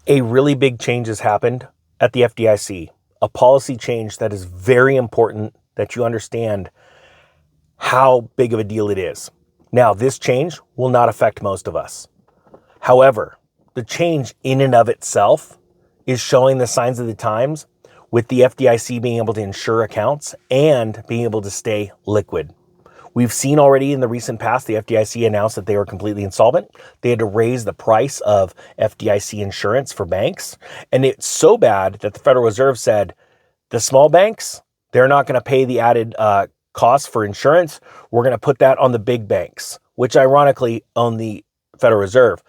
A really big change has happened at the FDIC, a policy change that is very important that you understand how big of a deal it is. Now, this change will not affect most of us. However, the change in and of itself is showing the signs of the times with the FDIC being able to insure accounts and being able to stay liquid. We've seen already in the recent past, the FDIC announced that they were completely insolvent. They had to raise the price of FDIC insurance for banks. And it's so bad that the Federal Reserve said, the small banks, they're not going to pay the added cost for insurance. We're going to put that on the big banks, which ironically own the Federal Reserve.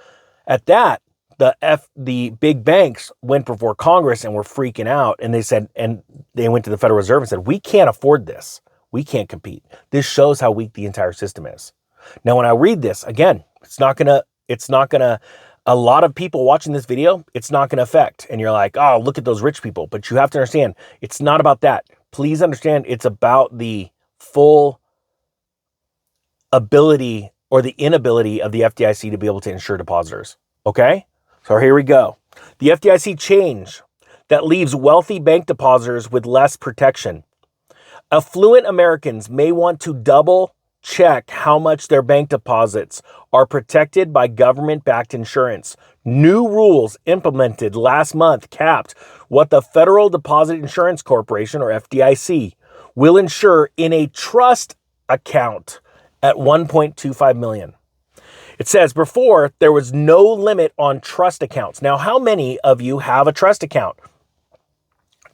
At that, the big banks went before Congress and were freaking out. And they said, and they went to the Federal Reserve and said, we can't afford this. We can't compete. This shows how weak the entire system is. Now, when I read this, again, it's not gonna, a lot of people watching this video, it's not gonna affect. And you're like, oh, look at those rich people. But you have to understand, it's not about that. Please understand, it's about the full ability or the inability of the FDIC to be able to insure depositors. Okay? So here we go. The FDIC change that leaves wealthy bank depositors with less protection. Affluent Americans may want to double check how much their bank deposits are protected by government-backed insurance. New rules implemented last month capped what the Federal Deposit Insurance Corporation, or FDIC, will insure in a trust account at $1.25 million. It says before there was no limit on trust accounts. Now, how many of you have a trust account?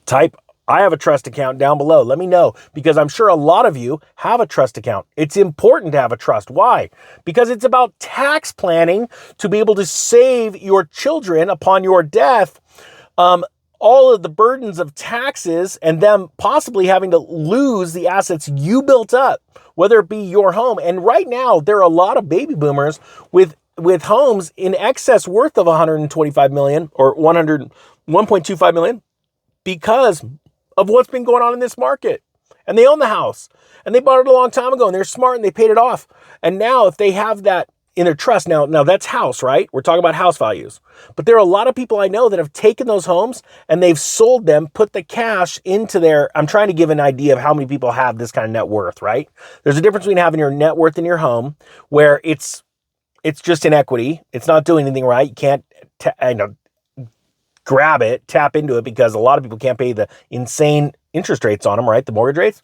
Type I have a trust account down below. Let me know, because I'm sure a lot of you have a trust account. It's important to have a trust. Why? Because it's about tax planning to be able to save your children upon your death all of the burdens of taxes and them possibly having to lose the assets you built up, whether it be your home. And right now, there are a lot of baby boomers with homes in excess worth of $125 million or $1.25 million because of what's been going on in this market. And they own the house and they bought it a long time ago and they're smart and they paid it off. And now if they have that in their trust, now that's house, right? We're talking about house values. But there are a lot of people I know that have taken those homes and they've sold them, put the cash into their, I'm trying to give an idea of how many people have this kind of net worth, right? There's a difference between having your net worth in your home where it's just in equity. It's not doing anything right. You can't, grab it, tap into it, because a lot of people can't pay the insane interest rates on them, right? The mortgage rates.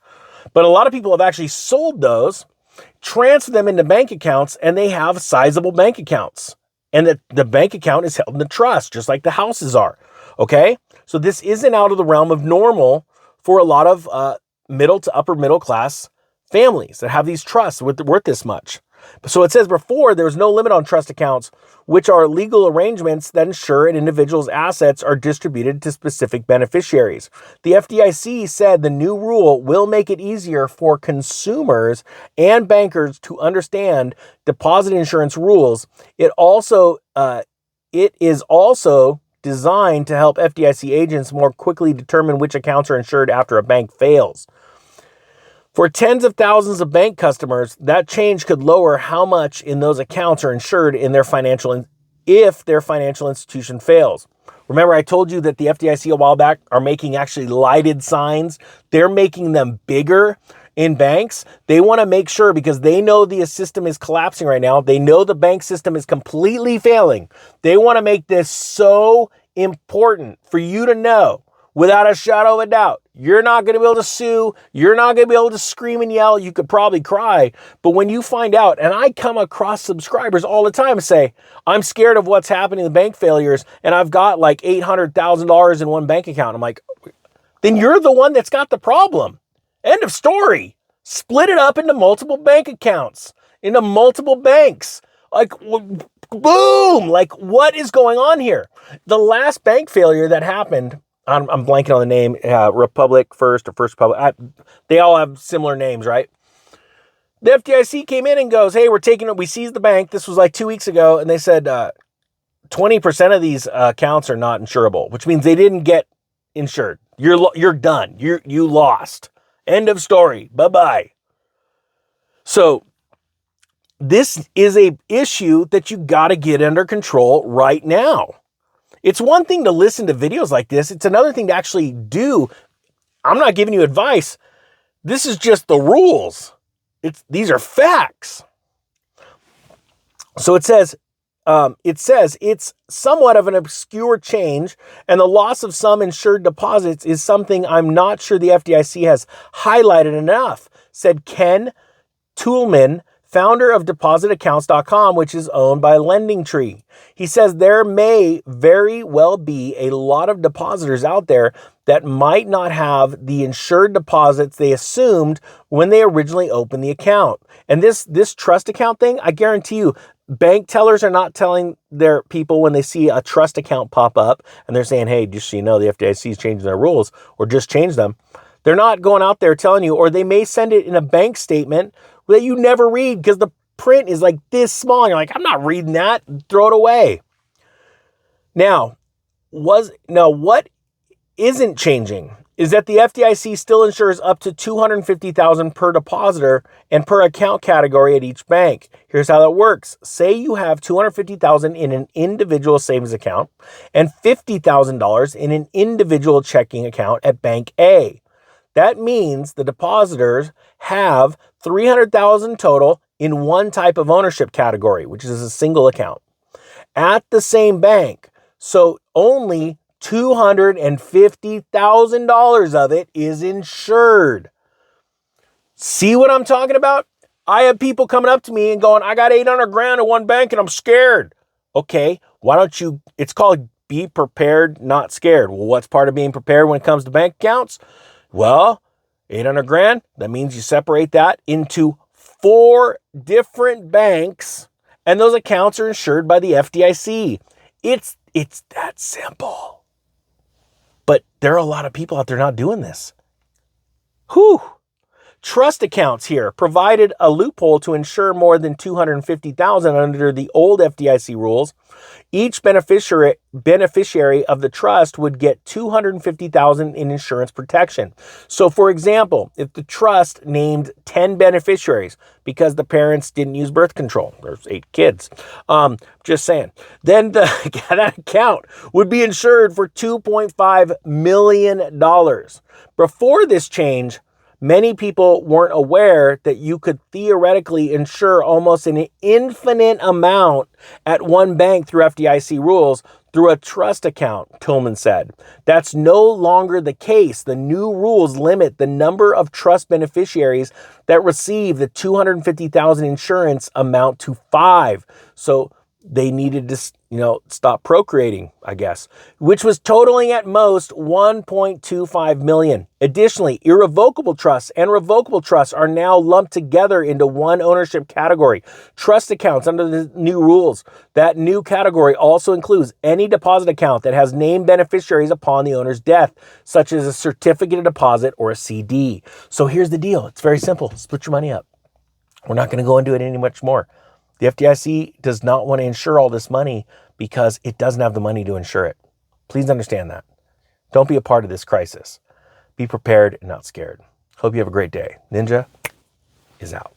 But a lot of people have actually sold those, transferred them into bank accounts, and they have sizable bank accounts. And the bank account is held in the trust, just like the houses are. Okay? So this isn't out of the realm of normal for a lot of middle to upper middle class families that have these trusts worth this much. So it says before there was no limit on trust accounts, which are legal arrangements that ensure an individual's assets are distributed to specific beneficiaries. The FDIC said the new rule will make it easier for consumers and bankers to understand deposit insurance rules. It is also designed to help FDIC agents more quickly determine which accounts are insured after a bank fails. For tens of thousands of bank customers, that change could lower how much in those accounts are insured in if their financial institution fails. Remember, I told you that the FDIC a while back are making actually lighted signs. They're making them bigger in banks. They want to make sure, because they know the system is collapsing right now. They know the bank system is completely failing. They want to make this so important for you to know, without a shadow of a doubt, you're not going to be able to sue. You're not going to be able to scream and yell. You could probably cry. But when you find out, and I come across subscribers all the time say, I'm scared of what's happening in the bank failures, and I've got like $800,000 in one bank account. I'm like, then you're the one that's got the problem. End of story. Split it up into multiple bank accounts, into multiple banks. Like, boom! Like, what is going on here? The last bank failure that happened, I'm blanking on the name, Republic First or First Republic. They all have similar names, right? The FDIC came in and goes, hey, we seized the bank. This was like 2 weeks ago. And they said 20% of these accounts are not insurable, which means they didn't get insured. You're done. You lost. End of story. Bye-bye. So this is a issue that you got to get under control right now. It's one thing to listen to videos like this. It's another thing to actually do. I'm not giving you advice. This is just the rules. These are facts. So it says it's somewhat of an obscure change, and the loss of some insured deposits is something I'm not sure the FDIC has highlighted enough, said Ken Toolman, founder of depositaccounts.com, which is owned by LendingTree. He says there may very well be a lot of depositors out there that might not have the insured deposits they assumed when they originally opened the account. And this trust account thing, I guarantee you, bank tellers are not telling their people when they see a trust account pop up and they're saying, hey, just so you know, the FDIC is changing their rules, or just change them. They're not going out there telling you, or they may send it in a bank statement that you never read because the print is like this small. And you're like, I'm not reading that. Throw it away. Now, what isn't changing is that the FDIC still insures up to $250,000 per depositor and per account category at each bank. Here's how that works. Say you have $250,000 in an individual savings account and $50,000 in an individual checking account at Bank A. That means the depositors have $300,000 total in one type of ownership category, which is a single account, at the same bank. So only $250,000 of it is insured. See what I'm talking about? I have people coming up to me and going, I got $800,000 in one bank and I'm scared. Okay, why don't you, it's called be prepared, not scared. Well, what's part of being prepared when it comes to bank accounts? Well, $800,000, that means you separate that into 4 different banks, and those accounts are insured by the FDIC. It's that simple. But there are a lot of people out there not doing this. Whew. Trust accounts here provided a loophole to insure more than $250,000 under the old FDIC rules. Each beneficiary of the trust would get $250,000 in insurance protection. So, for example, if the trust named 10 beneficiaries because the parents didn't use birth control, there's 8 kids, just saying, then that account would be insured for $2.5 million. Before this change, many people weren't aware that you could theoretically insure almost an infinite amount at one bank through FDIC rules through a trust account, Tillman said. That's no longer the case. The new rules limit the number of trust beneficiaries that receive the $250,000 insurance amount to 5. So they needed to, stop procreating, I guess, which was totaling at most $1.25 million. Additionally, irrevocable trusts and revocable trusts are now lumped together into one ownership category. Trust accounts under the new rules. That new category also includes any deposit account that has named beneficiaries upon the owner's death, such as a certificate of deposit or a CD. So here's the deal. It's very simple. Split your money up. We're not going to go into it any much more. The FDIC does not want to insure all this money because it doesn't have the money to insure it. Please understand that. Don't be a part of this crisis. Be prepared and not scared. Hope you have a great day. Ninja is out.